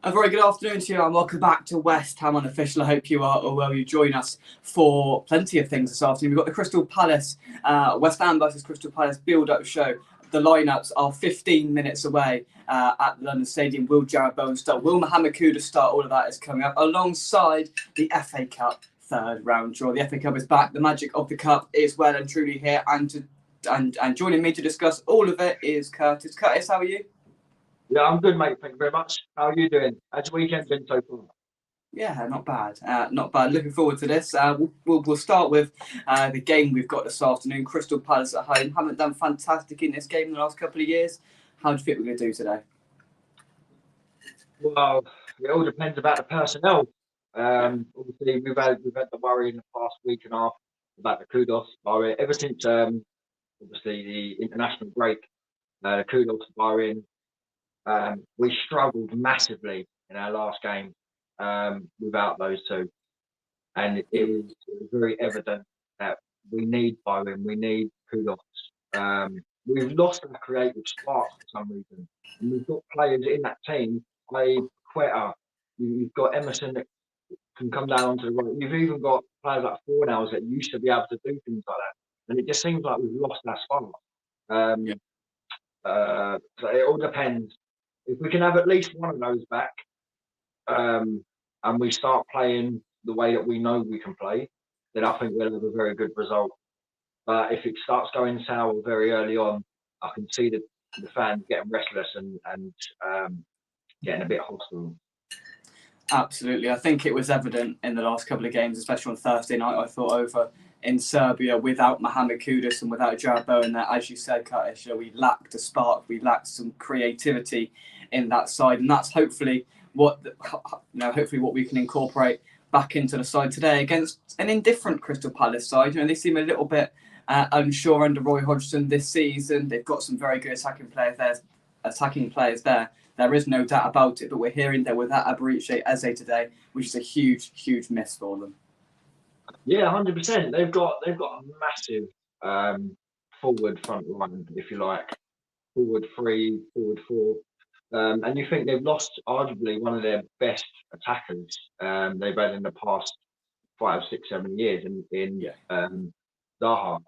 A very good afternoon to you and welcome back to West Ham Unofficial. I hope you are, or well, you join us for plenty of things this afternoon. We've got the Crystal Palace, West Ham versus Crystal Palace build-up show. The lineups are 15 minutes away at the London Stadium. Will Jarrod Bowen start? Will Mohamed Kudus start? All of that is coming up alongside the FA Cup third round draw. The FA Cup is back. The magic of the cup is well and truly here. And joining me to discuss all of it is Curtis. Curtis, how are you? Yeah, I'm good, mate. Thank you very much. How are you doing? How's your weekend been so far? Yeah, not bad. Not bad. Looking forward to this. We'll start with the game we've got this afternoon. Crystal Palace at home. Haven't done fantastic in this game in the last couple of years. How do you think we're going to do today? Well, it all depends about the personnel. Obviously, we've had the worry in the past week and a half about the Kudos worry. Ever since obviously the international break, the Kudos worrying. We struggled massively in our last game without those two, and it was very evident that we need Bowen, we need Kudos. We've lost our creative spark for some reason, and we've got players in that team. Play Quetta, you've got Emerson that can come down onto the right. You've even got players like Fornals that used to be able to do things like that, and it just seems like we've lost our spark. So it all depends. If we can have at least one of those back, and we start playing the way that we know we can play, then I think we'll have a very good result. But if it starts going sour very early on, I can see the fans getting restless and getting a bit hostile. Absolutely. I think it was evident in the last couple of games, especially on Thursday night, I thought, over in Serbia without Mohamed Kudus and without Jarrod Bowen, that, as you said, Curtis, we lacked a spark, we lacked some creativity in that side, and that's hopefully what we can incorporate back into the side today against an indifferent Crystal Palace side. They seem a little bit unsure under Roy Hodgson this season. They've got some very good attacking players there. There is no doubt about it, but we're hearing that without Abariche Eze today, which is a huge, huge miss for them. Yeah, 100%. They've got a massive forward front line, if you like, forward three, forward four, and you think they've lost arguably one of their best attackers they've had in the past 5, 6, 7 years in Zaha.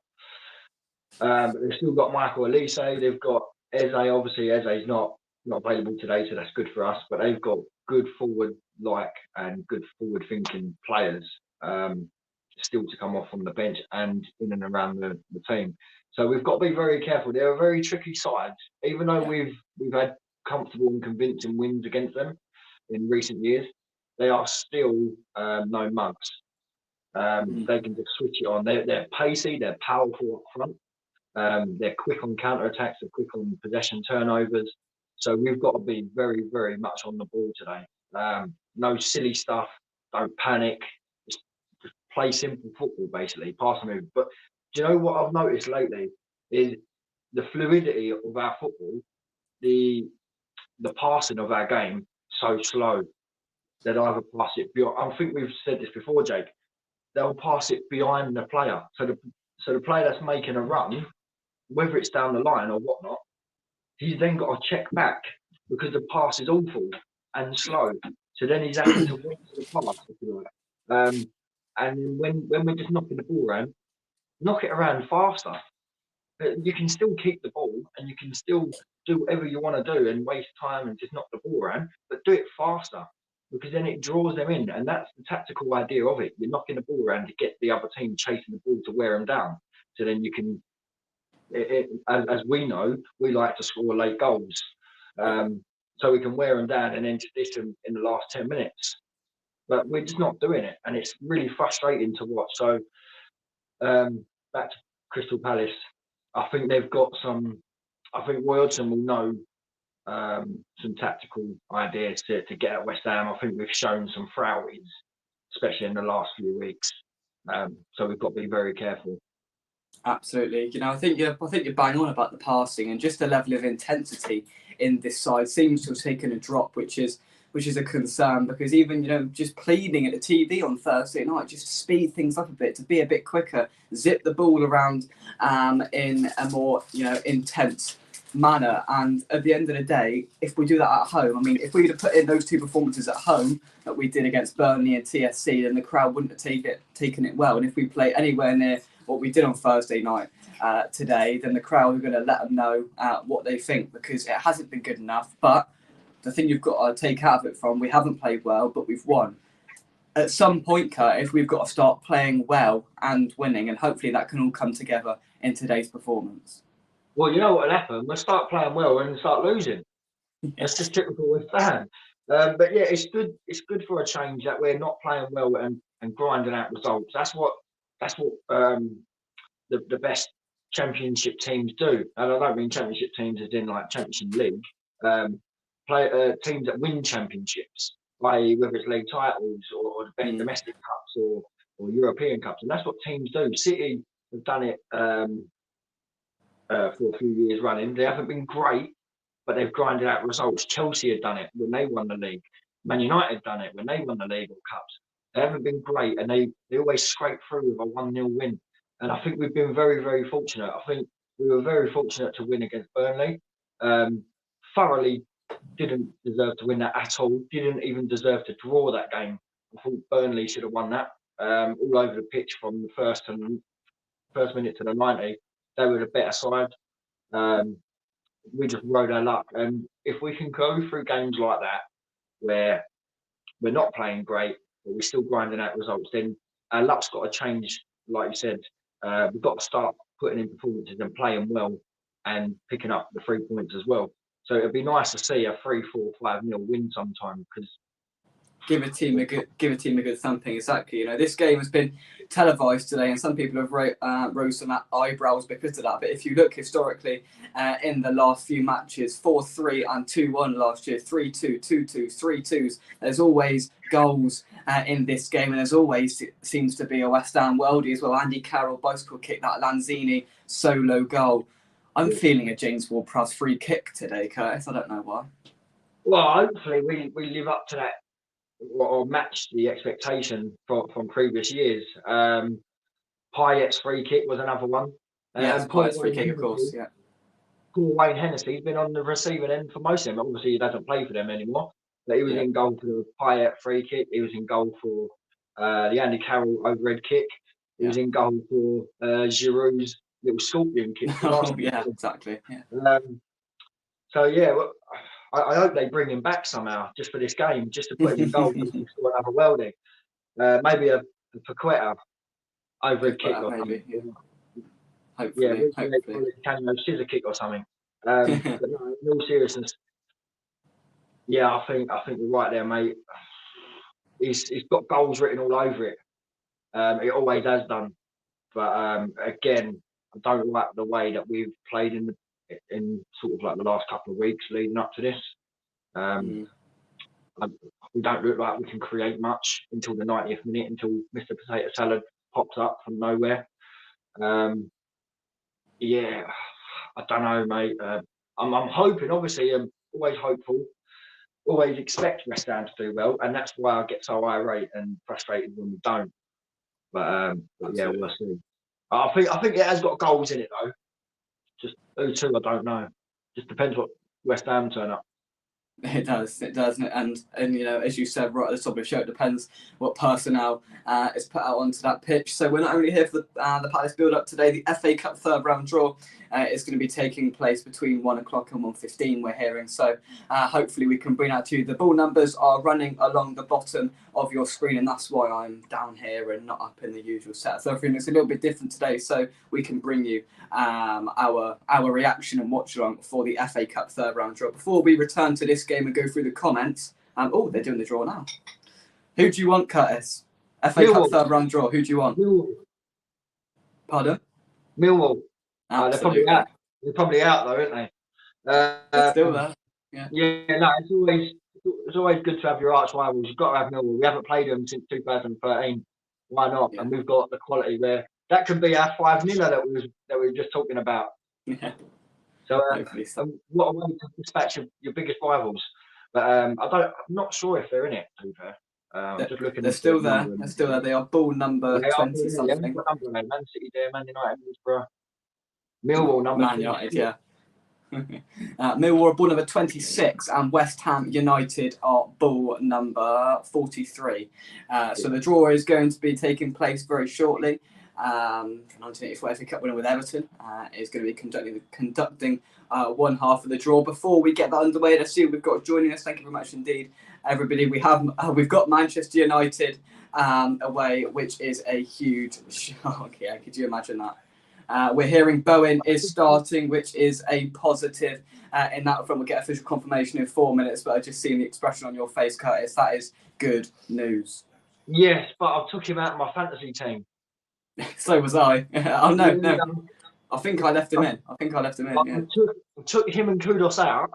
They've still got Michael Elise. They've got Eze. Obviously, Eze's not available today, so that's good for us. But they've got good forward-like and good forward-thinking players still to come off from the bench and in and around the team. So we've got to be very careful. They're a very tricky side, even though we've had comfortable and convincing wins against them in recent years. They are still no mugs. They can just switch it on. They're pacey. They're powerful up front. They're quick on counter-attacks. They're quick on possession turnovers. So we've got to be very, very much on the ball today. No silly stuff. Don't panic. Just play simple football, basically. Pass and move. But do you know what I've noticed lately is the fluidity of our football, the passing of our game so slow that either pass it beyond. I think we've said this before, Jake. They'll pass it behind the player. So the player that's making a run, whether it's down the line or whatnot, he's then got to check back because the pass is awful and slow. So then he's having to wait for the pass, if you like. And when we're just knocking the ball around, knock it around faster. You can still keep the ball and you can still do whatever you want to do and waste time and just knock the ball around, but do it faster because then it draws them in. And that's the tactical idea of it. You're knocking the ball around to get the other team chasing the ball to wear them down. So then you can, as we know, we like to score late goals. So we can wear them down and then just dish them in the last 10 minutes. But we're just not doing it. And it's really frustrating to watch. So back to Crystal Palace. I think they've got some. I think Roy Hodgson will know some tactical ideas to get at West Ham. I think we've shown some frailties, especially in the last few weeks. So we've got to be very careful. Absolutely. I think you're bang on about the passing and just the level of intensity in this side seems to have taken a drop, which is which is a concern, because even, just pleading at the TV on Thursday night, just to speed things up a bit, to be a bit quicker, zip the ball around in a more, intense manner. And at the end of the day, if we do that at home, I mean, if we would have put in those two performances at home that we did against Burnley and TSC, then the crowd wouldn't have taken it well. And if we play anywhere near what we did on Thursday night today, then the crowd are going to let them know what they think, because it hasn't been good enough. But the thing you've got to take out of it from, we haven't played well, but we've won. At some point, Curtis, we've got to start playing well and winning, and hopefully that can all come together in today's performance. Well, you know what will happen? We'll start playing well and start losing. That's just typical West Ham. But yeah, it's good. It's good for a change that we're not playing well and grinding out results. That's what the best championship teams do. And I don't mean championship teams as in like Championship League. Teams that win championships, i.e. whether it's league titles or the best domestic cups or European cups. And that's what teams do. City have done it for a few years running. They haven't been great, but they've grinded out results. Chelsea had done it when they won the league. Man United had done it when they won the league or cups. They haven't been great, and they always scrape through with a 1-0 win. And I think we've been very, very fortunate. I think we were very fortunate to win against Burnley. Thoroughly didn't deserve to win that at all. Didn't even deserve to draw that game. I thought Burnley should have won that. All over the pitch from the first minute to the 90. They were the better side. We just rode our luck. And if we can go through games like that, where we're not playing great, but we're still grinding out results, then our luck's got to change. Like you said, we've got to start putting in performances and playing well and picking up the 3 points as well. So it'd be nice to see a 3-4, 5-0 win sometime, because give a team a good thumping. Exactly. This game has been televised today, and some people have rose some eyebrows because of that. But if you look historically in the last few matches, 4-3 and 2-1 last year, 3-2, 2-2, 3-2s. There's always goals in this game, and there's always seems to be a West Ham worldie as well. Andy Carroll bicycle kick, that Lanzini solo goal. I'm feeling a James Ward-Prowse free kick today, Curtis. I don't know why. Well, hopefully we live up to that, or match the expectation from previous years. Payet's free kick was another one. Yeah, Payet's free kick, of course. Yeah. Paul Wayne Hennessy's been on the receiving end for most of them. Obviously, he doesn't play for them anymore, but he was in goal for the Payet free kick. He was in goal for the Andy Carroll overhead kick. He was in goal for Giroud's little scorpion kick. Oh, yeah, exactly. Yeah. So yeah. Well, I hope they bring him back somehow, just for this game, just to put him in goal and score another worldie. Maybe a Paqueta over a kick or something. Yeah. Hopefully. Scissor kick or something. But no, in all seriousness, yeah, I think we're right there, mate. He's got goals written all over it. It always has done. But again, I don't like the way that we've played in sort of like the last couple of weeks leading up to this. We don't look like we can create much until the 90th minute, until Mr. Potato Salad pops up from nowhere. Yeah, I don't know, mate. I'm hoping, obviously, I'm always hopeful, always expect West Ham to do well, and that's why I get so irate and frustrated when we don't. But yeah, we'll see. I think it has got goals in it though. Just who to, I don't know. Just depends what West Ham turn up. It does, and as you said right at the top of the show, it depends what personnel is put out onto that pitch. So we're not only here for the Palace build-up today. The FA Cup third round draw is going to be taking place between 1 o'clock and 1:15. We're hearing, so hopefully we can bring that to you. The ball numbers are running along the bottom of your screen, and that's why I'm down here and not up in the usual set. So everything looks a little bit different today, so we can bring you our reaction and watch along for the FA Cup third round draw. Before we return to this game and go through the comments, they're doing the draw now. Who do you want, Curtis? FA Cup third round draw. Who do you want? Millwall. Pardon? Millwall. They're probably out. They're probably out though, aren't they? They're still there. Yeah. Yeah. No, it's always good to have your arch rivals. You've got to have Millwall. We haven't played them since 2013. Why not? Yeah. And we've got the quality there. That could be our 5-0 that we were just talking about. Yeah. So what a way to dispatch your biggest rivals. But I'm not sure if they're in it. To be fair, I'm just looking. They're still there. They're still there. They are ball number They are 20 in it, yeah. something. What number are they? Man City there, Man United, Middlesbrough, Millwall number Man 26. United, yeah. Millwall are ball number 26 and West Ham United are ball number 43. So the draw is going to be taking place very shortly. 1984 FA Cup winner with Everton is going to be conducting one half of the draw. Before we get that underway, let's see who we've got joining us. Thank you very much indeed, everybody. We've got Manchester United away, which is a huge shock. Yeah, could you imagine that? We're hearing Bowen is starting, which is a positive in that front. We'll get official confirmation in 4 minutes, but I've just seen the expression on your face, Curtis. That is good news. Yes, but I took him out of my fantasy team. So was I. Oh, no. I think I left him in. Yeah. I took him and Kudos out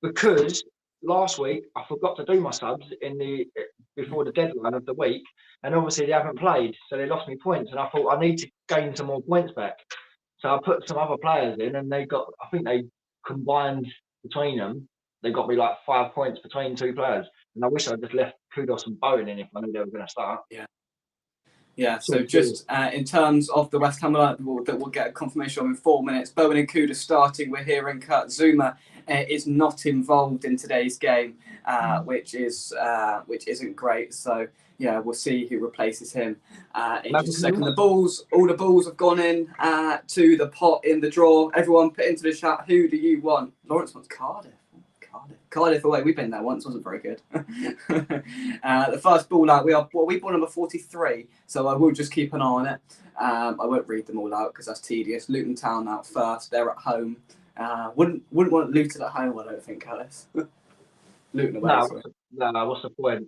because last week I forgot to do my subs before the deadline of the week, and obviously they haven't played, so they lost me points. And I thought I need to gain some more points back, so I put some other players in, and I think they combined between them. They got me like 5 points between two players, and I wish I just left Kudos and Bowen in if I knew they were going to start. Yeah, so just in terms of the West Ham that we'll get a confirmation of in 4 minutes. Bowen and Kuda starting. We're hearing Kurt Zuma is not involved in today's game, which isn't great. So yeah, we'll see who replaces him in just a second. All the balls have gone in to the pot in the draw. Everyone put into the chat, who do you want? Lawrence wants Cardiff. Cardiff away. We've been there once. Wasn't very good. The first ball out. We ball number 43. So I will just keep an eye on it. I won't read them all out because that's tedious. Luton Town out first. They're at home. Wouldn't want Luton at home. I don't think, Alice. Luton away. No. What's the point?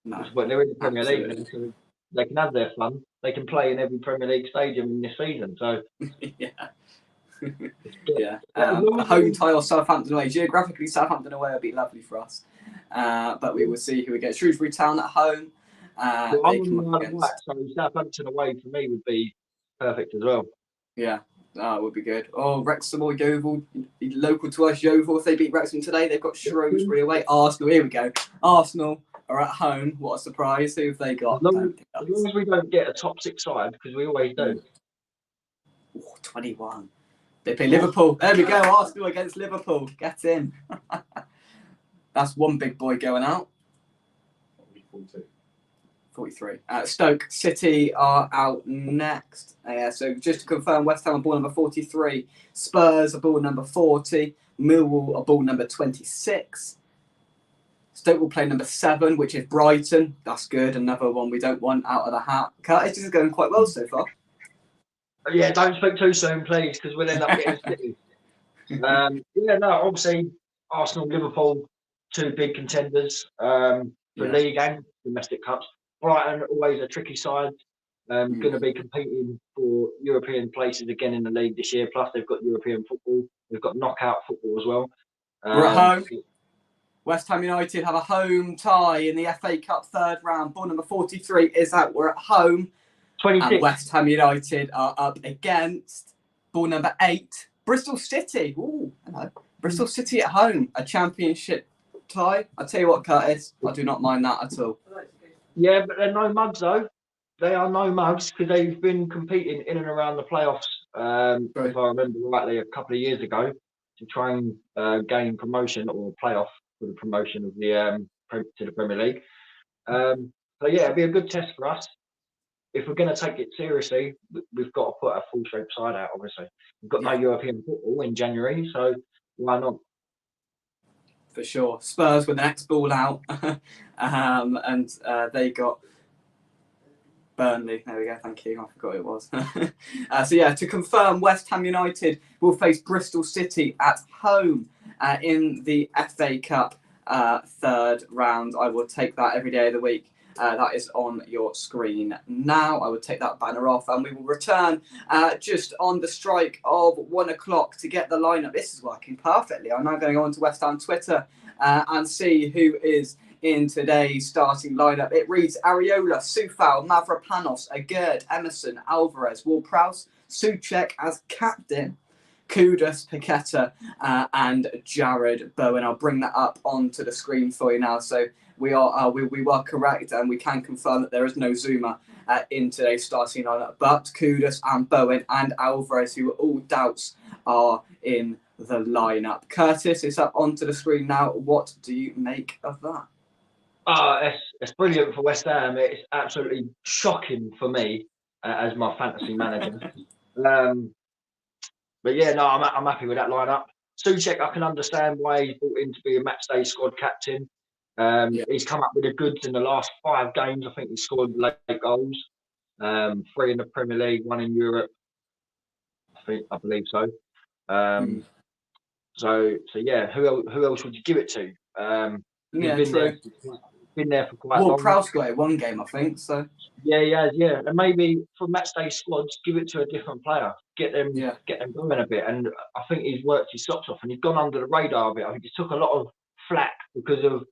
No. They're in the Premier League, so they can have their fun. They can play in every Premier League stadium in this season. So yeah. Yeah, a home tie or Southampton away. Geographically, Southampton away would be lovely for us. But we will see who we get. Shrewsbury Town at home. So Southampton away for me would be perfect as well. Yeah, it would be good. Oh, Wrexham or Yeovil, local to us. Yeovil, if they beat Wrexham today, they've got Shrewsbury away. Arsenal, here we go. Arsenal are at home. What a surprise. Who have they got? As long as we don't get a top six side, because we always do. 21. They play Liverpool. There we go. Arsenal against Liverpool. Get in. That's one big boy going out. 43. Stoke City are out next. So just to confirm, West Ham are ball number 43. Spurs are ball number 40. Millwall are ball number 26. Stoke will play number 7, which is Brighton. That's good. Another one we don't want out of the hat. Curtis, this is going quite well so far. Yeah, don't speak too soon, please, because we'll end up getting City. Obviously, Arsenal, Liverpool, 2 big contenders for league and domestic cups. Brighton, always a tricky side. Going to be competing for European places again in the league this year. Plus, they've got European football. They've got knockout football as well. We're at home. West Ham United have a home tie in the FA Cup 3rd round. Ball number 43 is out. We're at home. 26. And West Ham United are up against ball number 8, Bristol City. Ooh, hello. Bristol City at home, a championship tie. I tell you what, Curtis, I do not mind that at all. Yeah, but they're no mugs though. They are no mugs because they've been competing in and around the playoffs. If I remember rightly, a couple of years ago to try and gain promotion or playoff for the promotion of the to the Premier League. So yeah, it'll be a good test for us. If we're going to take it seriously, we've got to put a full strength side out, obviously. We've got no European football in January, so why not? For sure. Spurs with the next ball out. And they got Burnley. There we go. Thank you. I forgot who it was. To confirm, West Ham United will face Bristol City at home in the FA Cup 3rd round. I will take that every day of the week. That is on your screen now. I will take that banner off and we will return just on the strike of 1 o'clock to get the lineup. This is working perfectly. I'm now going to go onto West Ham Twitter and see who is in today's starting lineup. It reads Areola, Soufal, Mavropanos, Agerd, Emerson, Alvarez, Ward-Prowse, Souček as captain, Kudus, Paqueta, and Jared Bowen. I'll bring that up onto the screen for you now. So we were correct, and we can confirm that there is no Zuma in today's starting lineup. But Kudus and Bowen and Alvarez, who were all doubts, are in the lineup. Curtis, it's up onto the screen now. What do you make of that? It's brilliant for West Ham. It's absolutely shocking for me as my fantasy manager. But yeah, no, I'm happy with that lineup. Souček, I can understand why he's brought in to be a matchday squad captain. He's come up with the goods in the last 5 games. I think he scored late goals, 3 in the Premier League, 1 in Europe. I believe so. So yeah, who else would you give it to? He's been there for quite long. Prowse got it 1 game, I think. So yeah, and maybe for matchday squads, give it to a different player, get them going a bit. And I think he's worked his socks off, and he's gone under the radar a bit. I think he took a lot of flack because of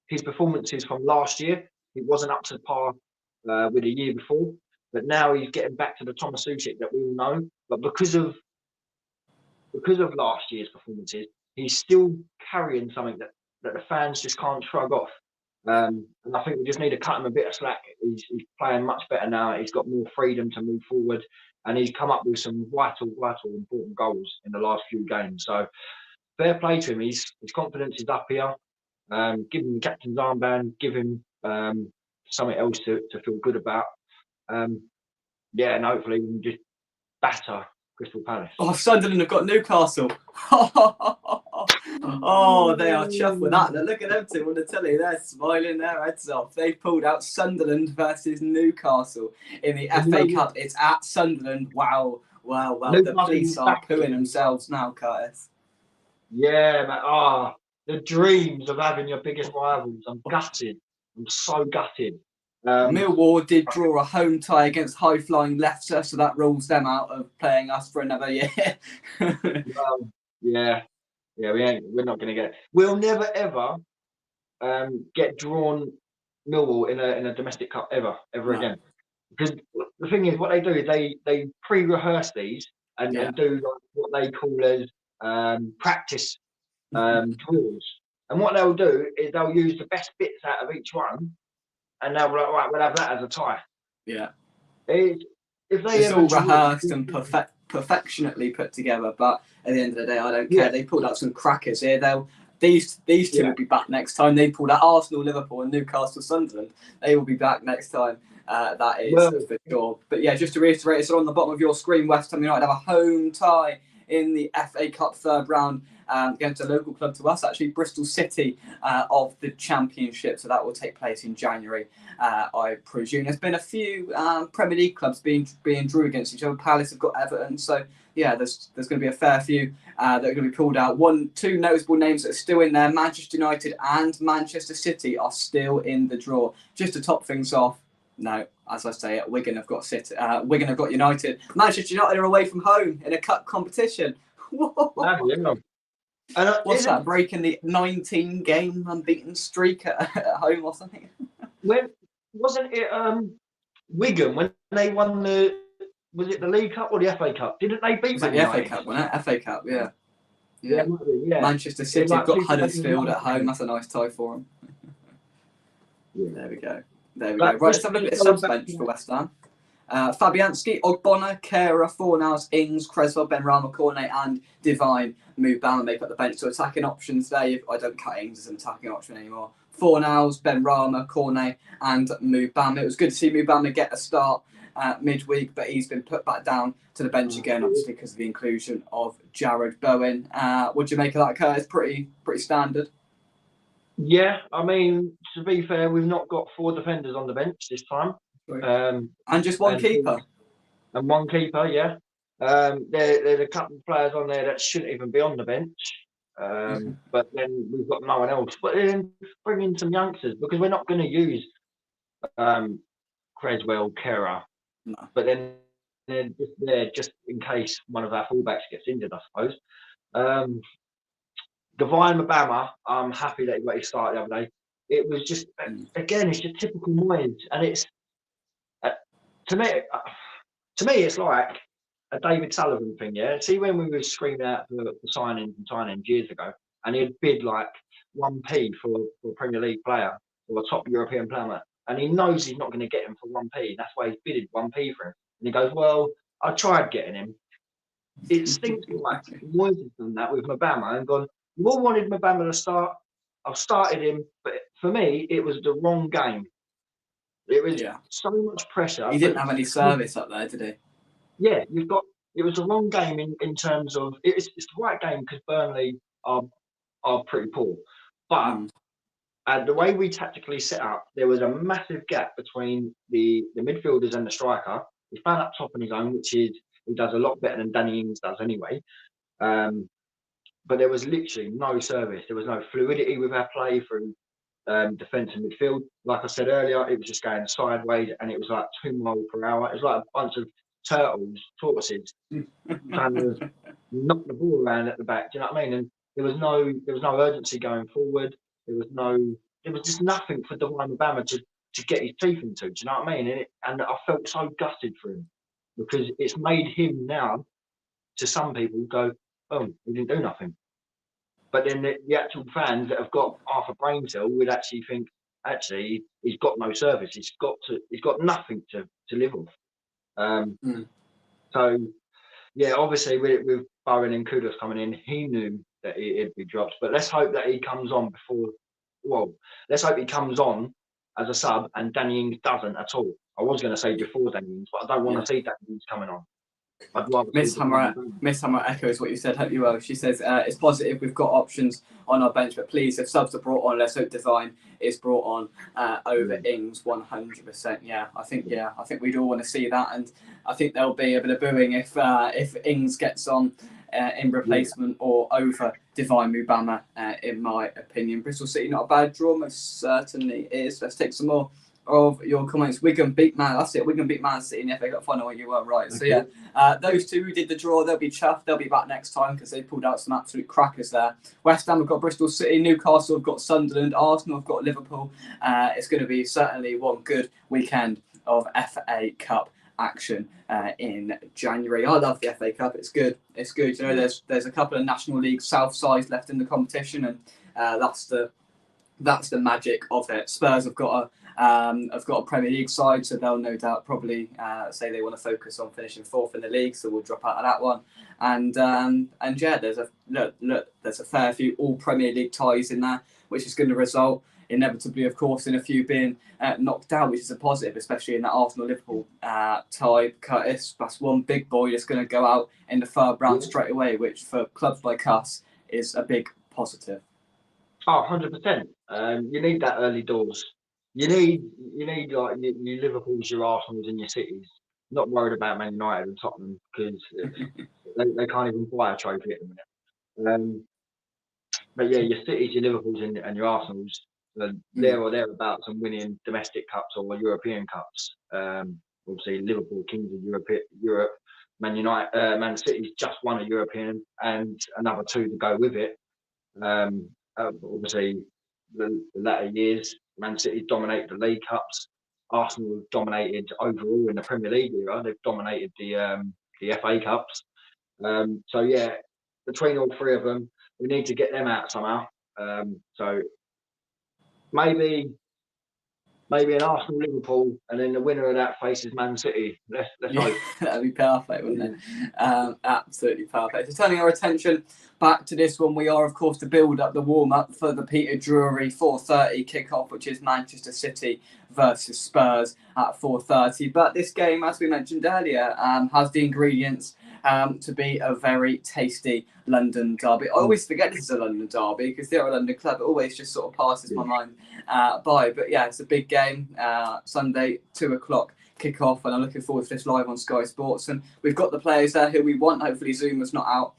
his performances from last year. He wasn't up to par with the year before, but now he's getting back to the Thomas Souček that we all know. But because of last year's performances, he's still carrying something that the fans just can't shrug off. And I think we just need to cut him a bit of slack. He's playing much better now. He's got more freedom to move forward, and he's come up with some vital, important goals in the last few games. So fair play to him. His confidence is up here. Give him the captain's armband. Give him something else to feel good about. And hopefully we can just batter Crystal Palace. Oh, Sunderland have got Newcastle. Oh, they are chuffed with that. Look at them two on the telly. They're smiling their heads off. They pulled out Sunderland versus Newcastle in the FA Cup. It's at Sunderland. Wow. The police are pooing themselves now, Curtis. Yeah, man. The dreams of having your biggest rivals. I'm gutted. I'm so gutted. Millwall did draw a home tie against high-flying Leicester, so that rules them out of playing us for another year. We're not going to get. We'll never ever get drawn Millwall in a domestic cup ever again. Because the thing is, what they do is they pre-rehearse these and do like what they call as practice drills. And what they'll do is they'll use the best bits out of each one. And they'll be like, right, we'll have that as a tie. Yeah. It's all rehearsed and perfectionately put together, but at the end of the day, I don't care. They pulled out some crackers here. These two will be back next time. They pulled out Arsenal, Liverpool, and Newcastle, Sunderland. They will be back next time. That is for sure. But yeah, just to reiterate, it's on the bottom of your screen. West Ham United have a home tie in the FA Cup 3rd round against a local club to us, actually Bristol City of the Championship. So that will take place in January, I presume. There's been a few Premier League clubs being drew against each other. Palace have got Everton, so yeah, there's going to be a fair few that are going to be pulled out. 2 noticeable names that are still in there: Manchester United and Manchester City are still in the draw. Just to top things off. No, as I say, Wigan have got City. Wigan have got United. Manchester United are away from home in a cup competition. What's that? Breaking the 19-game unbeaten streak at home or something? Wasn't it Wigan when they won was it the League Cup or the FA Cup? Didn't they beat Man United? The FA Cup, wasn't it? FA Cup, yeah. Manchester City have got Huddersfield at home. That's a nice tie for them. There we go. Right, let's have a look at the subs bench for West Ham. Fabianski, Ogbonna, Kera, Fornals, Ings, Creswell, Benrahma, Cornet, and Divine Mubama make up the bench. So attacking options there. I don't cut Ings as an attacking option anymore. Fornals, Benrahma, Cornet, and Mubama. It was good to see Mubama get a start midweek, but he's been put back down to the bench again, obviously because of the inclusion of Jared Bowen. What do you make of that, Kurt? It's pretty standard. Yeah, I mean, to be fair, we've not got 4 defenders on the bench this time. And just one keeper. And one keeper, yeah. There's a couple of players on there that shouldn't even be on the bench. But then we've got no one else. But then bring in some youngsters, because we're not going to use Creswell, Kera. No. But then they're just there just in case one of our fullbacks gets injured, I suppose. Divine Mubama, I'm happy that he got his start the other day. It was just, again, it's just typical noise. And it's, to me, it's like a David Sullivan thing, yeah. See when we were screaming out for signings and signings years ago, and he'd bid like 1p for a Premier League player or a top European player, and he knows he's not going to get him for 1p. That's why he's bidded 1p for him. And he goes, "Well, I tried getting him." It seems like Moyes done that with Mabama and gone, "You all wanted Mabama to start. I've started him, but for me, it was the wrong game. It was Yeah. so much pressure." He didn't have any service up there, did he? Yeah, you've got. It was the wrong game in terms of it's the right game because Burnley are pretty poor, but the way we tactically set up, there was a massive gap between the midfielders and the striker. He found up top on his own, which is he does a lot better than Danny Ings does anyway. But there was literally no service. There was no fluidity with our play through defence and midfield. Like I said earlier, it was just going sideways, and it was like 2 miles per hour. It was like a bunch of tortoises, trying to knock the ball around at the back. Do you know what I mean? And there was no urgency going forward. There was just nothing for Divine Obama to get his teeth into. Do you know what I mean? And I felt so gutted for him because it's made him now, to some people, go, "Oh, he didn't do nothing." But then the actual fans that have got half a brain cell would actually think, actually, he's got no service. He's got nothing to live off. So yeah, obviously with Bowen and Kudus coming in, he knew that it'd be dropped. But let's hope that he comes on before. Well, let's hope he comes on as a sub and Danny Ings doesn't at all. I was going to say before Danny Ings, but I don't want to see Danny Ings coming on. I'd rather Miss Hammer echoes what you said. Hope you well. She says it's positive we've got options on our bench, but please, if subs are brought on, let's hope Divine is brought on over Ings 100%. Yeah, I think we'd all want to see that, and I think there'll be a bit of booing if Ings gets on in replacement or over Divine Mubama. In my opinion, Bristol City not a bad draw, most certainly is. Let's take some more of your comments. Wigan beat Man. That's it. Wigan beat Man City in the FA Cup final. You were right. So yeah, those two who did the draw, they'll be chuffed. They'll be back next time because they pulled out some absolute crackers there. West Ham have got Bristol City, Newcastle have got Sunderland, Arsenal have got Liverpool. It's going to be certainly one good weekend of FA Cup action in January. I love the FA Cup. It's good. It's good. You know, there's a couple of National League South sides left in the competition, and that's the magic of it. Spurs have got a Premier League side, so they'll no doubt probably say they want to focus on finishing fourth in the league, so we'll drop out of that one. And yeah, there's a fair few all Premier League ties in there, which is going to result inevitably, of course, in a few being knocked out, which is a positive, especially in that Arsenal-Liverpool tie. Curtis, that's one big boy that's going to go out in the third round straight away, which for clubs like us is a big positive. Oh, 100%. You need that early doors. You need like your Liverpools, your Arsenals, and your Cities. Not worried about Man United and Tottenham because they can't even buy a trophy at the minute. But yeah, your Cities, your Liverpools, and your Arsenals, there or thereabouts, and winning domestic cups or European cups. Obviously, Liverpool kings of Europe. Man City's just won a European and another two to go with it. Obviously, the latter years, Man City dominated the League Cups. Arsenal dominated overall in the Premier League era. They've dominated the FA Cups. So yeah, between all three of them, we need to get them out somehow. So maybe an Arsenal Liverpool, and then the winner of that faces Man City. Let's hope. That'd be perfect, wouldn't it? Absolutely perfect. So turning our attention back to this one, we are of course to build up the warm up for the Peter Drury 4:30 kickoff, which is Manchester City versus Spurs at 4:30. But this game, as we mentioned earlier, has the ingredients to be a very tasty London derby. I always forget this is a London derby because they're a London club. It always just sort of passes my mind by. But yeah, it's a big game. Sunday, 2:00 kick-off, and I'm looking forward to this live on Sky Sports. And we've got the players there who we want. Hopefully Zuma's not out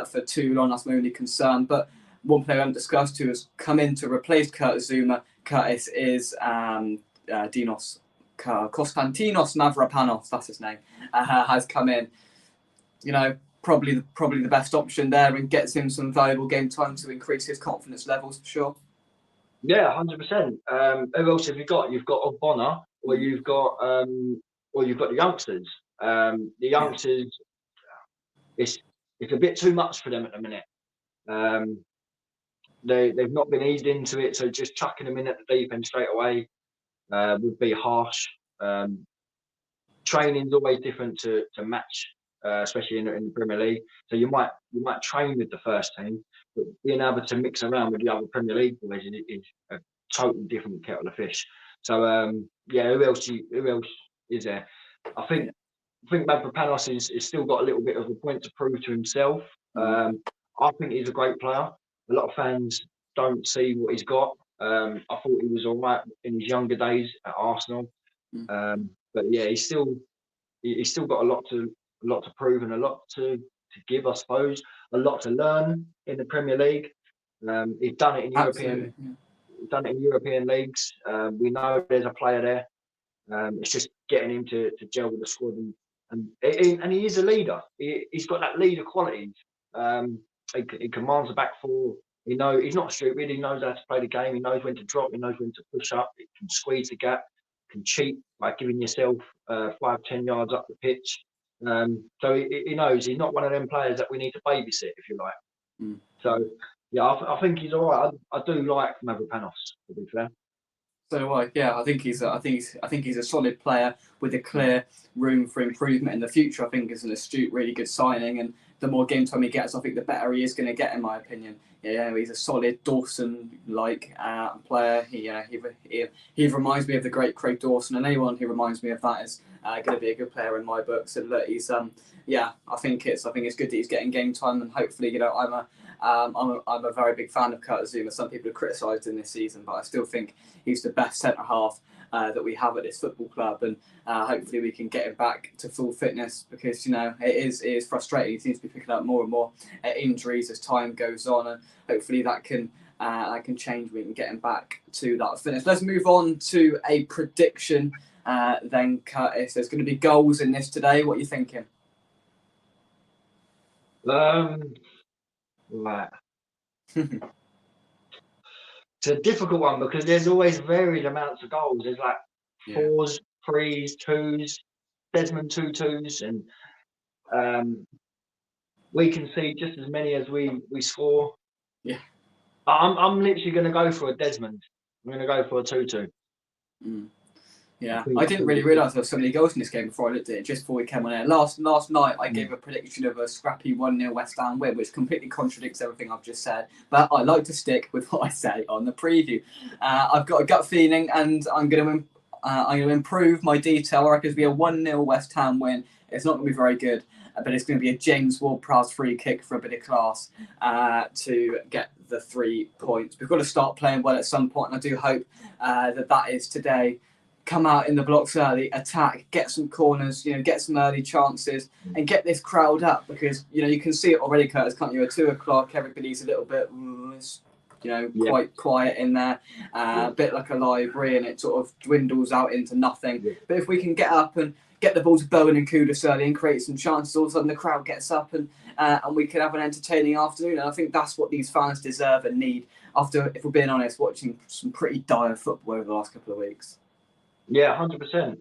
for too long. That's my only concern. But one player I haven't discussed who has come in to replace Curtis Zuma, Curtis, is Konstantinos Mavropanos, that's his name, has come in. You know, probably the best option there, and gets him some valuable game time to increase his confidence levels for sure. Yeah, 100%. Who else have you got? You've got Ogbonna, or you've got the youngsters. The youngsters, it's a bit too much for them at the minute. They've not been eased into it, so just chucking them in at the deep end straight away would be harsh. Training's always different to match, especially in the Premier League. So you might train with the first team, but being able to mix around with the other Premier League boys is a totally different kettle of fish. So yeah, who else is there? I think Mavropanos is still got a little bit of a point to prove to himself. I think he's a great player. A lot of fans don't see what he's got. I thought he was all right in his younger days at Arsenal, but yeah, he's still got a lot to prove and a lot to give, I suppose. A lot to learn in the Premier League. He's done it in European leagues. We know there's a player there. It's just getting him to gel with the squad, and he is a leader. He's got that leader qualities. He commands the back four. He's not stupid. He knows how to play the game. He knows when to drop. He knows when to push up. He can squeeze the gap. Can cheat by giving yourself 5-10 yards up the pitch. So he knows he's not one of them players that we need to babysit, if you like. So yeah, I think he's all right. I do like Mavropanos, to be fair. So yeah, I think he's a solid player with a clear room for improvement in the future. I think he's an astute, really good signing, and the more game time he gets, I think the better he is going to get, in my opinion. Yeah, he's a solid Dawson-like player. He reminds me of the great Craig Dawson, and anyone who reminds me of that is going to be a good player in my book. So look, he's I think it's good that he's getting game time, and hopefully, I'm a very big fan of Kurt Zouma. Some people have criticised him this season, but I still think he's the best centre half that we have at this football club, and hopefully we can get him back to full fitness, because it is frustrating. He seems to be picking up more and more injuries as time goes on, and hopefully that can change. We can get him back to that fitness. Let's move on to a prediction then, Curtis. There's going to be goals in this today. What are you thinking? Right. It's a difficult one because there's always varied amounts of goals. There's like 4s, 3s, 2s, Desmond 2-2s, and we can see just as many as we score. Yeah. I'm literally going to go for a Desmond. I'm going to go for a 2-2. Yeah, I didn't really realise there were so many goals in this game before I looked at it, just before we came on air. Last night, I gave a prediction of a scrappy 1-0 West Ham win, which completely contradicts everything I've just said. But I like to stick with what I say on the preview. I've got a gut feeling, and I'm going to improve my detail. I reckon it's going to be a 1-0 West Ham win. It's not going to be very good, but it's going to be a James Ward-Prowse free kick for a bit of class to get the 3 points. We've got to start playing well at some point, and I do hope that is today. Come out in the blocks early, attack, get some corners, get some early chances, and get this crowd up, because you can see it already, Curtis, can't you? At 2 o'clock, everybody's a little bit, quite quiet in there, a bit like a library, and it sort of dwindles out into nothing. Yeah. But if we can get up and get the ball to Bowen and Kudus early and create some chances, all of a sudden the crowd gets up and we can have an entertaining afternoon. And I think that's what these fans deserve and need after, if we're being honest, watching some pretty dire football over the last couple of weeks. Yeah, 100%.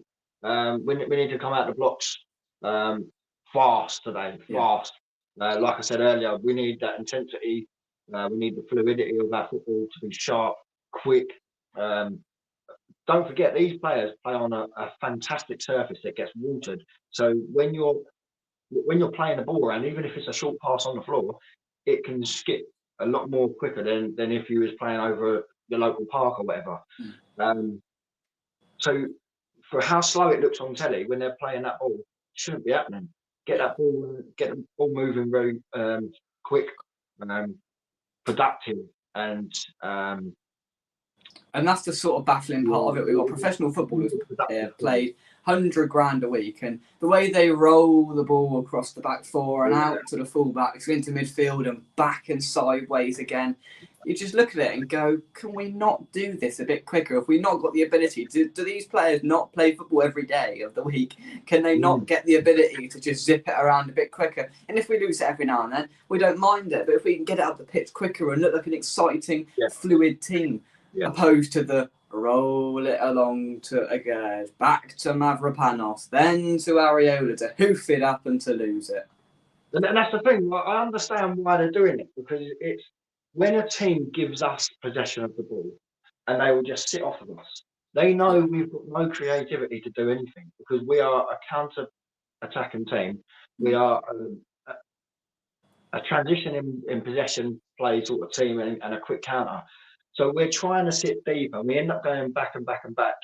We need to come out the blocks fast today. Fast. Like I said earlier, we need that intensity. We need the fluidity of our football to be sharp, quick. Don't forget, these players play on a fantastic surface that gets watered. So when you're playing the ball around, even if it's a short pass on the floor, it can skip a lot more quicker than if you was playing over your local park or whatever. So for how slow it looks on telly when they're playing that ball, it shouldn't be happening. Get the ball moving very quick, productive, and that's the sort of baffling part of it. We've got professional footballers played $100,000 a week, and the way they roll the ball across the back four and out to the full-backs, into midfield and back and sideways again, you just look at it and go, can we not do this a bit quicker? If we not got the ability, do these players not play football every day of the week? Can they not get the ability to just zip it around a bit quicker? And if we lose it every now and then, we don't mind it. But if we can get it up the pitch quicker and look like an exciting, fluid team, opposed to the roll it along to Agard, back to Mavropanos, then to Areola to hoof it up and to lose it. And that's the thing. I understand why they're doing it, because it's when a team gives us possession of the ball and they will just sit off of us. They know we've got no creativity to do anything because we are a counter-attacking team. We are a transition in possession play sort of team and a quick counter. So we're trying to sit deep and we end up going back and back and back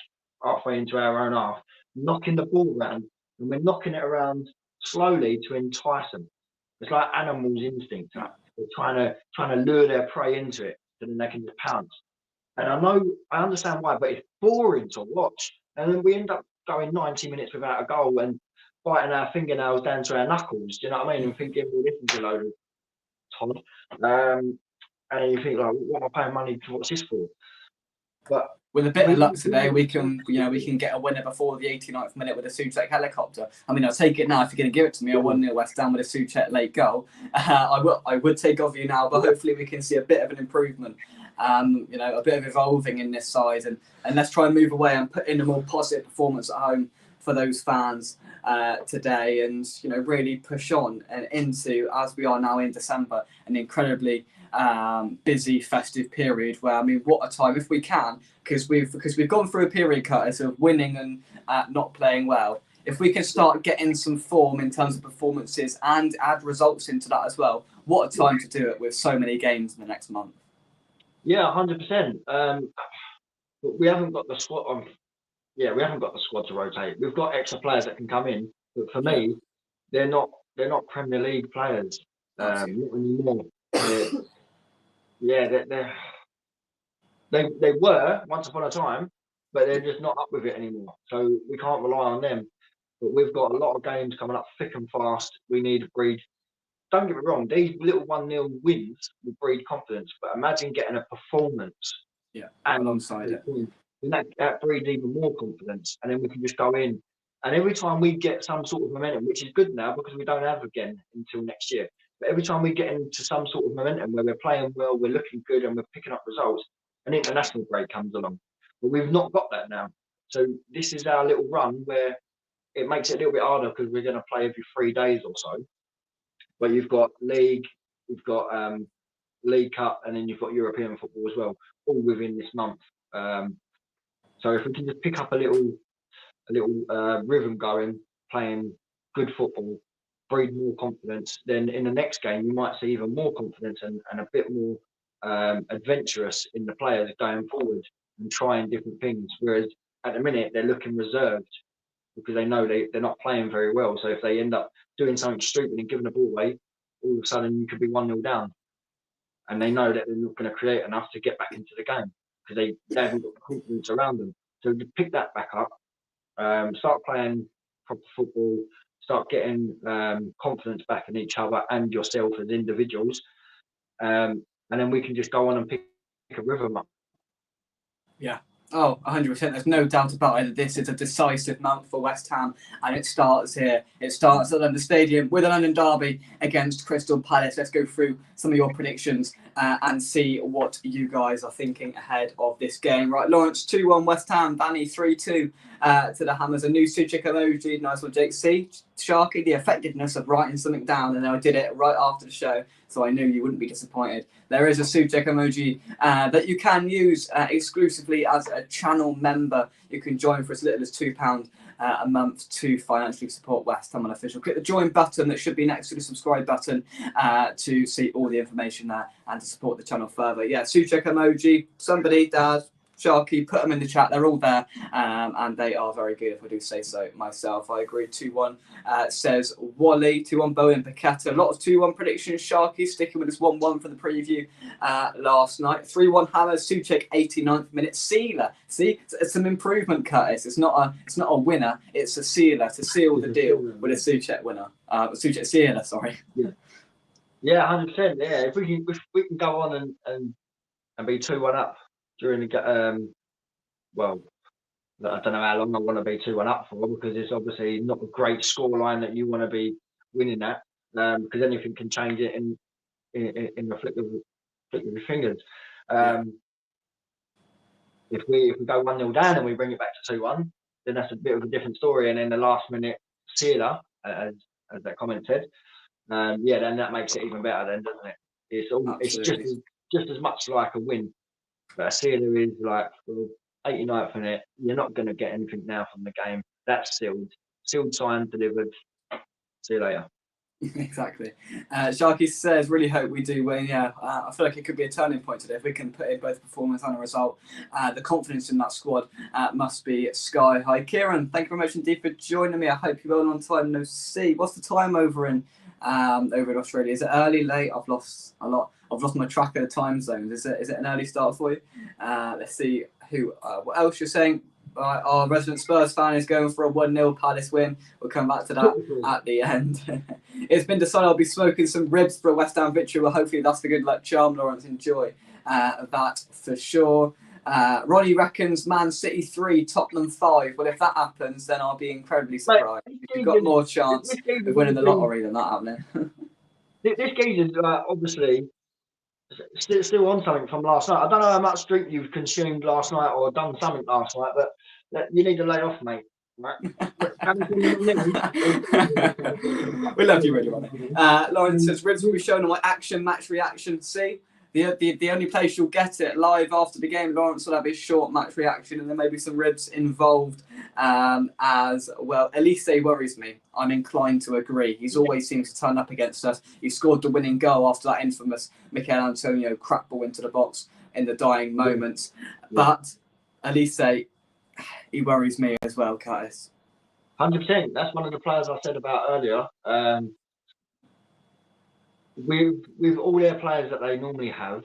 halfway into our own half, knocking the ball around, and we're knocking it around slowly to entice them. It's like animals' instinct. They're trying to lure their prey into it, so then they can just pounce. And I understand why, but it's boring to watch. And then we end up going 90 minutes without a goal and biting our fingernails down to our knuckles. Do you know what I mean? And thinking, well, this is a load of Todd. And then you think, like, what am I paying money to watch this for? But with a bit of luck today, we can get a winner before the 89th minute with a Souček helicopter. I mean, I'll take it now if you're going to give it to me. I 1-0 West Ham with a Souček late goal. I would take off you now, but hopefully we can see a bit of an improvement. A bit of evolving in this side, and let's try and move away and put in a more positive performance at home for those fans today, and really push on and into, as we are now in December, an incredibly busy festive period where, I mean, what a time if we can, because we've gone through a period, Curtis, of winning and not playing well. If we can start getting some form in terms of performances and add results into that as well, what a time to do it with so many games in the next month. Yeah, 100%. But we haven't got the squad on. Yeah, we haven't got the squad to rotate. We've got extra players that can come in, but for me, they're not Premier League players. Not anymore. They were once upon a time, but they're just not up with it anymore. So we can't rely on them. But we've got a lot of games coming up thick and fast. We need to breed. Don't get me wrong, these little 1-0 wins will breed confidence. But imagine getting a performance alongside it. And that breeds even more confidence. And then we can just go in. And every time we get some sort of momentum, which is good now because we don't have again until next year. But every time we get into some sort of momentum where we're playing well, we're looking good and we're picking up results, an international break comes along. But we've not got that now. So this is our little run where it makes it a little bit harder because we're going to play every 3 days or so. But you've got league, you've got League Cup, and then you've got European football as well, all within this month. So if we can just pick up a little rhythm going, playing good football, breed more confidence, then in the next game you might see even more confidence and a bit more adventurous in the players going forward and trying different things. Whereas at the minute they're looking reserved because they know they're not playing very well. So if they end up doing something stupid and giving the ball away, all of a sudden you could be 1-0 down. And they know that they're not going to create enough to get back into the game because they haven't got the confidence around them. So to pick that back up, start playing proper football, start getting confidence back in each other and yourself as individuals, and then we can just go on and pick a rhythm up. Yeah. Oh, 100%. There's no doubt about it that this is a decisive month for West Ham, and it starts here. It starts at London Stadium with a London derby against Crystal Palace. Let's go through some of your predictions and see what you guys are thinking ahead of this game. Right, Lawrence, 2-1 West Ham. Vanny, 3-2 to the Hammers. A new Souček emoji. Nice one, Jake. See, Sharky, the effectiveness of writing something down, and I did it right after the show, so I knew you wouldn't be disappointed. There is a Souček emoji that you can use exclusively as a channel member. You can join for as little as £2 a month to financially support West Ham Unofficial. Click the join button that should be next to the subscribe button to see all the information there and to support the channel further. Yeah, Souček emoji. Somebody, Dad, Sharky, put them in the chat. They're all there, and they are very good, if I do say so myself. I agree. 2-1 says Wally. 2-1 Bowen Paqueta. A lot of 2-1 predictions. Sharky sticking with his 1-1 for the preview last night. 3-1 Hammers. Souček 89th minute. Sealer. See, it's some improvement, Curtis. It's not a winner. It's a sealer to seal the deal with a Souček winner. Souček sealer. Sorry. Yeah, 100%. Yeah, if we can go on and be 2-1 up during the well, I don't know how long I want to be 2-1 up for because it's obviously not a great scoreline that you want to be winning at because anything can change it in the flick of your fingers. If we go 1-0 down and we bring it back to 2-1, then that's a bit of a different story. And then the last minute sealer, as that comment said, yeah, then that makes it even better, then, doesn't it? It's Absolutely. just as much like a win. But a sealer is like, well, 89th minute, you're not going to get anything now from the game. That's sealed, signed, delivered. See you later. Exactly. Sharky says, really hope we do win. Yeah, I feel like it could be a turning point today if we can put in both performance and a result. The confidence in that squad must be sky high. Kieran, thank you very much indeed for joining me. I hope you're well on time. No see. What's the time over in Australia? Is it early, late? I've lost a lot. I've lost my track of the time zones. Is it an early start for you? Let's see what else you're saying. Our resident Spurs fan is going for a 1-0 Palace win. We'll come back to that at the end. It's been decided I'll be smoking some ribs for a West Ham victory. Well, hopefully that's the good luck charm, Lawrence. Enjoy that for sure. Ronnie reckons Man City 3, Tottenham 5. Well, if that happens, then I'll be incredibly surprised. You've got more chance of winning the lottery than that happening. This geezer's obviously still on something from last night. I don't know how much drink you've consumed last night or done something last night, but you need to lay off, mate. Right? We love you, really, Ronnie. Lawrence says ribs will be shown on my Action Match Reaction. See, the only place you'll get it live after the game, Lawrence will have his short match reaction, and there may be some ribs involved as well. Elise worries me. I'm inclined to agree. He's always seems to turn up against us. He scored the winning goal after that infamous Mikel Antonio crap ball into the box in the dying moments. But Elise, he worries me as well, Curtis. 100%. That's one of the players I said about earlier. With all their players that they normally have,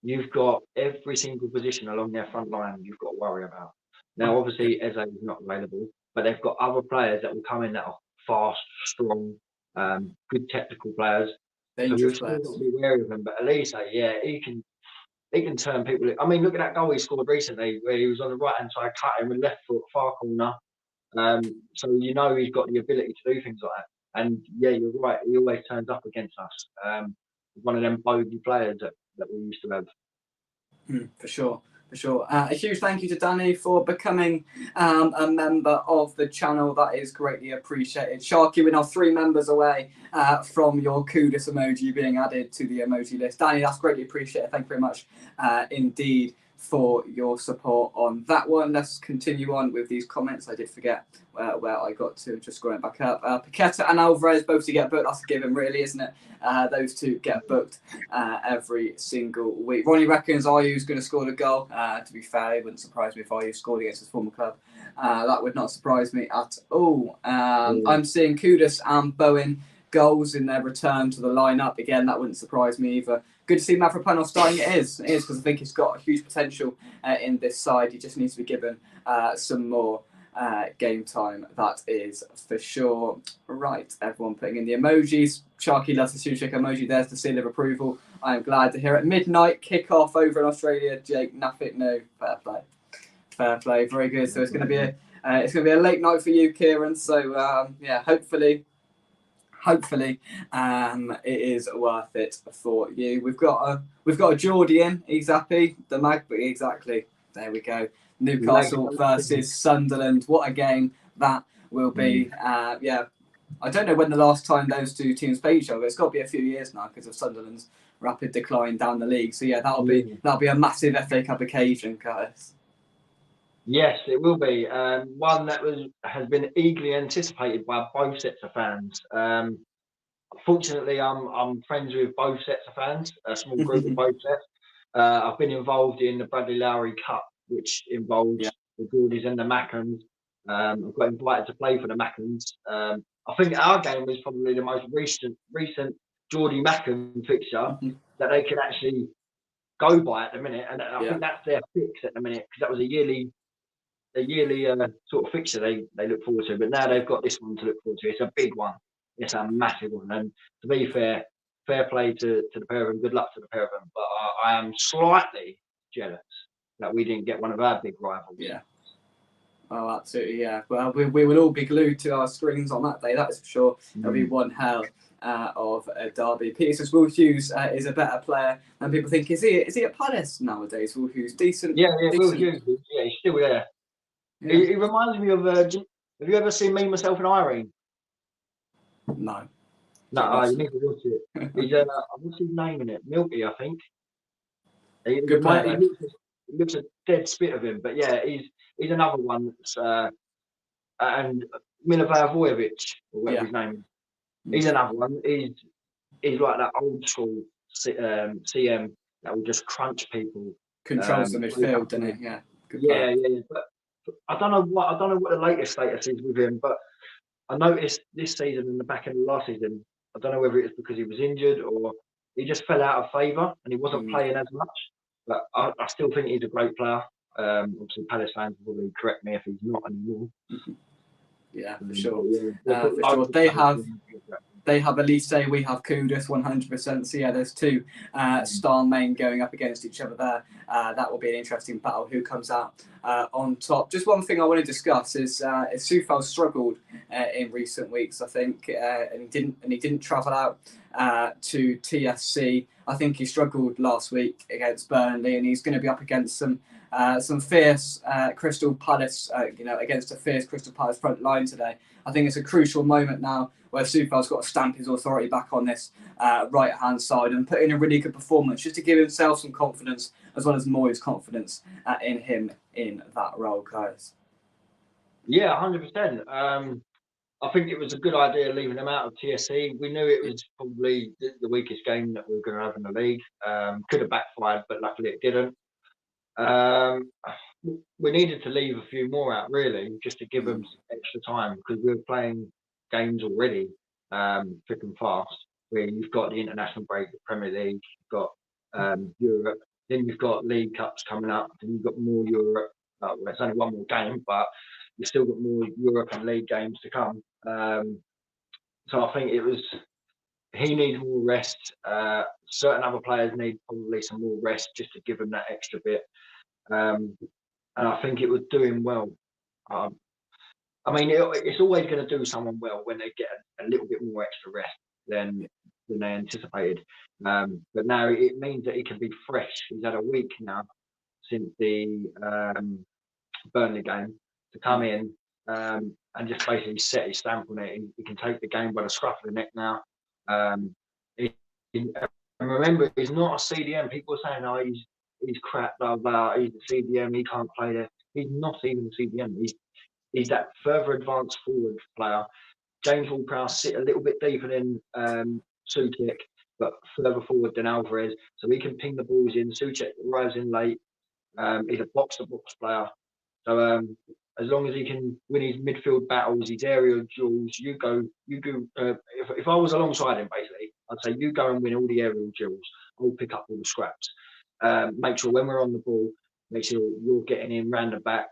you've got every single position along their front line you've got to worry about. Now, obviously, Eze is not available, but they've got other players that will come in that are fast, strong, good technical players. Dangerous so players. We've still got to be wary of him. But Elise, yeah, he can turn people. I mean, look at that goal he scored recently, where he was on the right hand side, cutting with left foot, far corner. So you know he's got the ability to do things like that. And yeah, you're right. He always turns up against us. One of them bogey players that we used to have. For sure. A huge thank you to Danny for becoming a member of the channel. That is greatly appreciated. Sharky, we're now 3 members away from your kudos emoji being added to the emoji list. Danny, that's greatly appreciated. Thank you very much indeed for your support on that one. Let's continue on with these comments. I did forget where I got to, just scrolling back up. Paqueta and Alvarez both to get booked. That's a given, really, isn't it? Those two get booked every single week. Ronnie reckons Ayu's going to score the goal. To be fair, it wouldn't surprise me if Ayu scored against his former club. That would not surprise me at all. I'm seeing Kudus and Bowen goals in their return to the lineup. Again, that wouldn't surprise me either. Good to see Mavropanos starting. It is because I think he's got a huge potential in this side. He just needs to be given some more game time. That is for sure. Right, everyone putting in the emojis. Sharky loves the Sushik emoji. There's the seal of approval. I am glad to hear it. Midnight kickoff over in Australia. Jake, nothing. No, fair play. Very good. So it's going to be a late night for you, Kieran. So yeah, hopefully it is worth it for you. We've got a Geordie in. He's happy. The Magpie, exactly. There we go. Newcastle versus Sunderland. What a game that will be. Yeah, I don't know when the last time those two teams played each other. It's got to be a few years now because of Sunderland's rapid decline down the league. So yeah, that'll be a massive FA Cup occasion, Curtis. Yes, it will be. One that has been eagerly anticipated by both sets of fans. Fortunately, I'm friends with both sets of fans, a small group of both sets. I've been involved in the Bradley Lowry Cup, which involves the Geordies and the Mackens. I've got invited to play for the Mackens. I think our game was probably the most recent Geordie Macken fixture that they can actually go by at the minute, and I think that's their fix at the minute because that was a yearly sort of fixture they look forward to. But now they've got this one to look forward to. It's a big one. It's a massive one. And to be fair play to the pair of them. Good luck to the pair of them. But I am slightly jealous that we didn't get one of our big rivals. Yeah. Oh, absolutely, yeah. Well, we will all be glued to our screens on that day, that's for sure. There'll be one hell of a derby. Peter says Will Hughes is a better player than people think. Is he at Palace nowadays? Will Hughes, decent? Yeah, decent. Will Hughes. Yeah, he's still there. Yeah. He reminds me of. Have you ever seen Me, Myself, and Irene? No. No, you need to watch it. He's what's his name in it? Milky, I think. He Good player he though. looks a dead spit of him, but yeah, he's another one that's and Milivojevic or whatever Yeah. his name is. He's another one. He's like that old school CM that will just crunch people. Controls the Break midfield, up doesn't play. it? Yeah. Good player. Yeah. But I don't know what the latest status is with him, but I noticed this season and the back end of last season, I don't know whether it's because he was injured or he just fell out of favour and he wasn't Mm. playing as much. But I still think he's a great player. Obviously, Palace fans will probably correct me if he's not anymore. Yeah, for sure. Yeah, For sure. They have Elise, we have Kudus 100%. So yeah, there's two star main going up against each other there. That will be an interesting battle. Who comes out on top? Just one thing I want to discuss is Soufal struggled in recent weeks, I think, and he didn't travel out to TSC. I think he struggled last week against Burnley, and he's going to be up against some fierce Crystal Palace, against a fierce Crystal Palace front line today. I think it's a crucial moment now where Soufal's got to stamp his authority back on this right-hand side and put in a really good performance just to give himself some confidence as well as Moyes' confidence in him in that role, guys. Yeah, 100%. I think it was a good idea leaving him out of TSC. We knew it was probably the weakest game that we were going to have in the league. Could have backfired, but luckily it didn't. We needed to leave a few more out, really, just to give them extra time because we were playing games already thick and fast, where you've got the international break, the Premier League, you've got Europe, then you've got League Cups coming up, then you've got more Europe. Well, it's only one more game, but you've still got more Europe and League games to come. So I think he needs more rest. Certain other players need probably some more rest just to give them that extra bit. And I think it would do him well. I mean, it's always going to do someone well when they get a little bit more extra rest than they anticipated. But now it means that he can be fresh. He's had a week now since the Burnley game to come in and just basically set his stamp on it. He can take the game by the scruff of the neck now. And remember, he's not a CDM. People are saying, "Oh, he's crap, blah blah. He's a CDM. He can't play there." He's not even a CDM. He's that further advanced forward player. James Ward-Prowse sit a little bit deeper than Souček, but further forward than Alvarez, so he can ping the balls in. Souček arrives in late. He's a box-to-box player. So as long as he can win his midfield battles, his aerial duels, you go. If I was alongside him, basically, I'd say you go and win all the aerial duels. I'll pick up all the scraps. Make sure when we're on the ball, make sure you're getting in round the back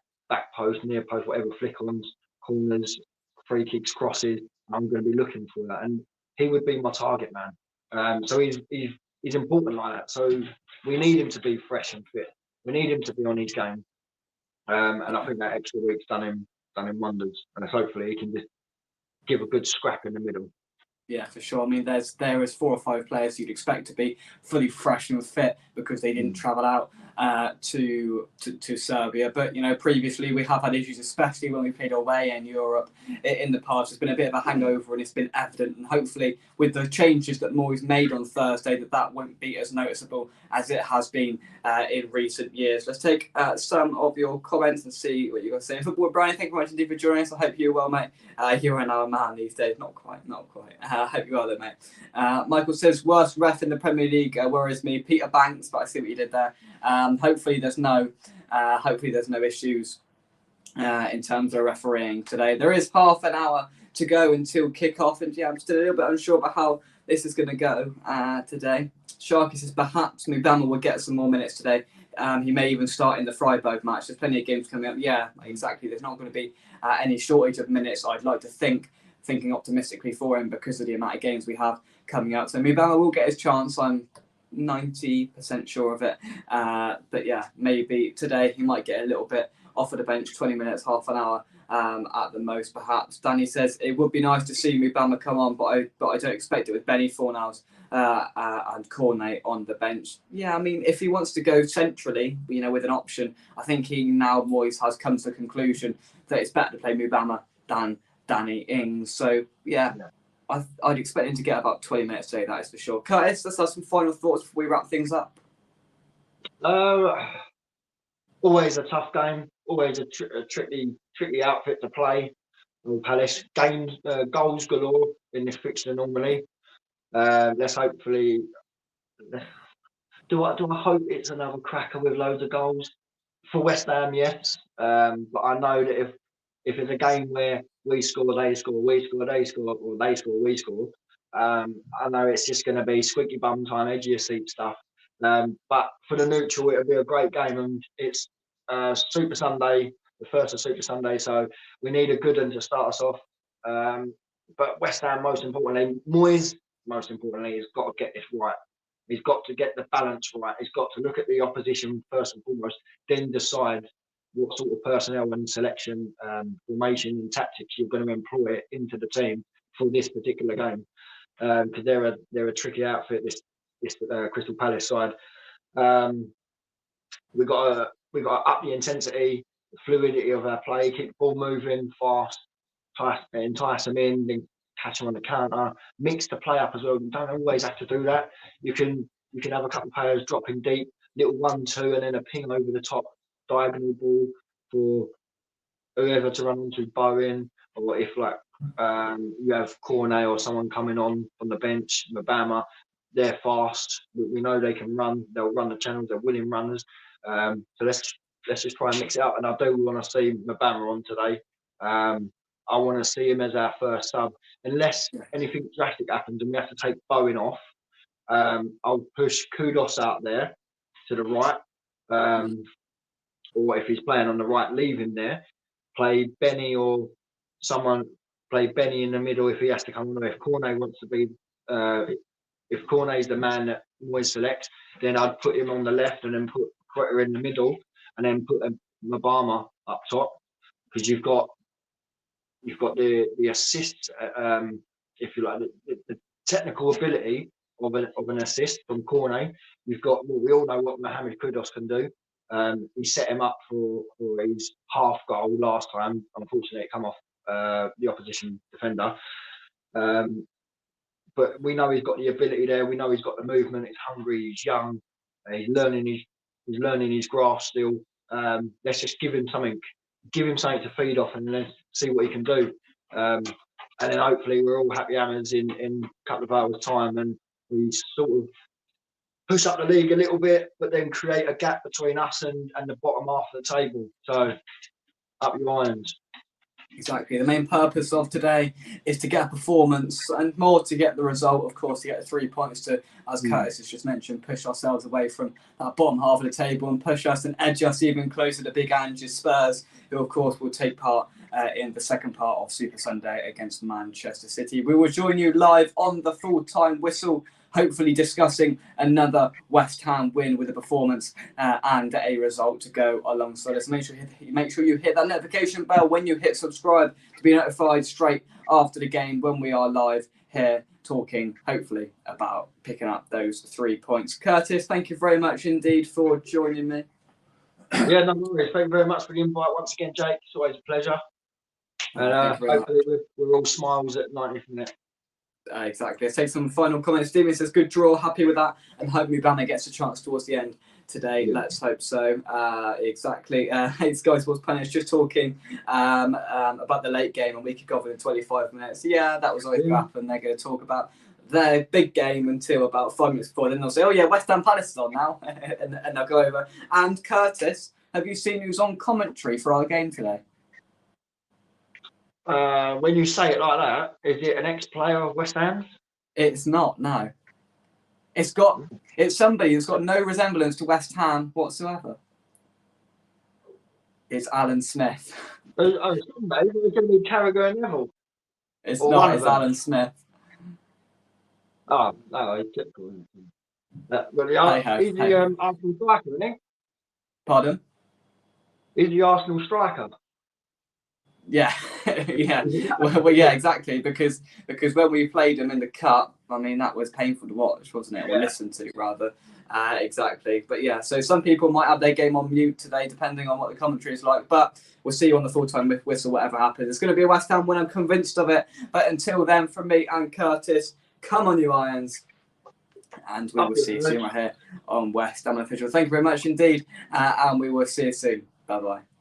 post, near post, whatever, flick-ons, corners, free kicks, crosses. I'm going to be looking for that, and he would be my target man. So he's important like that. So we need him to be fresh and fit. We need him to be on his game. And I think that extra week's done him wonders, and hopefully he can just give a good scrap in the middle. Yeah, for sure. I mean, there is 4 or 5 players you'd expect to be fully fresh and fit because they didn't travel out to Serbia. But previously we have had issues, especially when we played away in Europe in the past. It's been a bit of a hangover, and it's been evident. And hopefully, with the changes that Moyes made on Thursday, that won't be as noticeable as it has been in recent years. Let's take some of your comments and see what you've got to say. Football, Brian, thank you very much indeed for joining us. I hope you're well, mate. You're an hour man these days. Not quite. I hope you are there, mate. Michael says, worst ref in the Premier League worries me. Peter Banks, but I see what you did there. Hopefully there's no issues in terms of refereeing today. There is half an hour to go until kick-off, and I'm still a little bit unsure about how this is going to go today. Sharky says perhaps Mubama will get some more minutes today. He may even start in the Freiburg match. There's plenty of games coming up. Yeah, exactly. There's not going to be any shortage of minutes, I'd like to thinking optimistically for him because of the amount of games we have coming up. So Mubama will get his chance. I'm 90% sure of it. But yeah, maybe today he might get a little bit off of the bench, 20 minutes, half an hour at the most, perhaps. Danny says it would be nice to see Mubama come on, but I don't expect it with Benny Fornals and Cornet on the bench. Yeah, I mean, if he wants to go centrally, with an option, I think Moyes has come to the conclusion that it's better to play Mubama than Danny Ings. So yeah. I'd expect him to get about 20 minutes today, that is for sure. Curtis, let's have some final thoughts before we wrap things up. Always a tough game. Always a tricky outfit to play. Palace games, goals galore in this fixture normally. Let's hopefully. Do I hope it's another cracker with loads of goals? For West Ham, yes. But I know that if it's a game where we score, they score, we score, they score, or they score, we score, I know it's just going to be squeaky bum time, edge of your seat stuff. But for the neutral, it'll be a great game, and it's Super Sunday, the first of Super Sunday, so we need a good one to start us off. But West Ham, most importantly, Moyes, most importantly, has got to get this right. He's got to get the balance right. He's got to look at the opposition first and foremost, then decide what sort of personnel and selection, formation and tactics you're going to employ into the team for this particular game. Because they're a tricky outfit. This Crystal Palace side. We've got to up the intensity, the fluidity of our play, keep the ball moving fast, entice them in, then catch them on the counter, mix the play up as well. You don't always have to do that. You can have a couple of players dropping deep, little 1-2, and then a ping over the top, diagonal ball for whoever to run into, Bowen, or if you have Cornet or someone coming on from the bench, Mabama, they're fast. We know they can run. They'll run the channels. They're willing runners. So let's just try and mix it up. And I do want to see Mabama on today. I want to see him as our first sub. Unless anything drastic happens and we have to take Bowen off, I'll push Kudos out there to the right. Or if he's playing on the right, leave him there. Play Benny or someone. Play Benny in the middle if he has to come on. If Cornet wants to be, if Cornet's the man that Moyes selects, then I'd put him on the left and then put Quetta in the middle, and then put Mabama up top, because you've got the assist, if you like, the technical ability of an assist from Cornet. You've got, well, we all know what Mohamed Kudus can do. He set him up for his half goal last time. Unfortunately, it come off the opposition defender. But we know he's got the ability there. We know he's got the movement. He's hungry. He's young. He's learning his graft still. Let's just give him something to feed off, and then see what he can do. And then hopefully we're all happy hammers in a couple of hours' time, and we sort of push up the league a little bit, but then create a gap between us and the bottom half of the table. So up your irons. Exactly. The main purpose of today is to get a performance, and more to get the result, of course, to get the 3 points to, as Curtis has just mentioned, push ourselves away from that bottom half of the table and push us and edge us even closer to Big Ange's Spurs, who, of course, will take part in the second part of Super Sunday against Manchester City. We will join you live on the full-time whistle, hopefully discussing another West Ham win with a performance and a result to go alongside us. Make sure you hit that notification bell when you hit subscribe to be notified straight after the game when we are live here talking, hopefully, about picking up those 3 points. Curtis, thank you very much indeed for joining me. Yeah, no worries. Thank you very much for the invite once again, Jake. It's always a pleasure. And hopefully we're all smiles at 90th minute. Exactly. Let's take some final comments. Stephen says, good draw, happy with that, and hope Mubama gets a chance towards the end today. Yeah. Let's hope so. Exactly. It's Sky Sports Punish just talking about the late game, and we could go within 25 minutes. Yeah, that was always going to happen. They're going to talk about their big game until about 5 minutes before. Then they'll say, oh, yeah, West Ham Palace is on now, and they'll go over. And Curtis, have you seen who's on commentary for our game today? When you say it like that, is it an ex-player of West Ham? It's not, no. It's somebody who's got no resemblance to West Ham whatsoever. It's Alan Smith. Somebody. It's going to be Carragher and Neville. It's not, it's Alan Smith. Oh, no, he's typical. He's the Arsenal striker, isn't he? Pardon? He's the Arsenal striker. Yeah, yeah. Well, yeah, exactly. Because when we played them in the cup, I mean, that was painful to watch, wasn't it? Or listen to, rather. Exactly. But yeah, so some people might have their game on mute today, depending on what the commentary is like. But we'll see you on the full-time whistle, whatever happens. It's going to be a West Ham win, I'm convinced of it. But until then, from me and Curtis, come on, you Irons. And we will see you soon right here on West Ham Official. Thank you very much indeed. And we will see you soon. Bye-bye.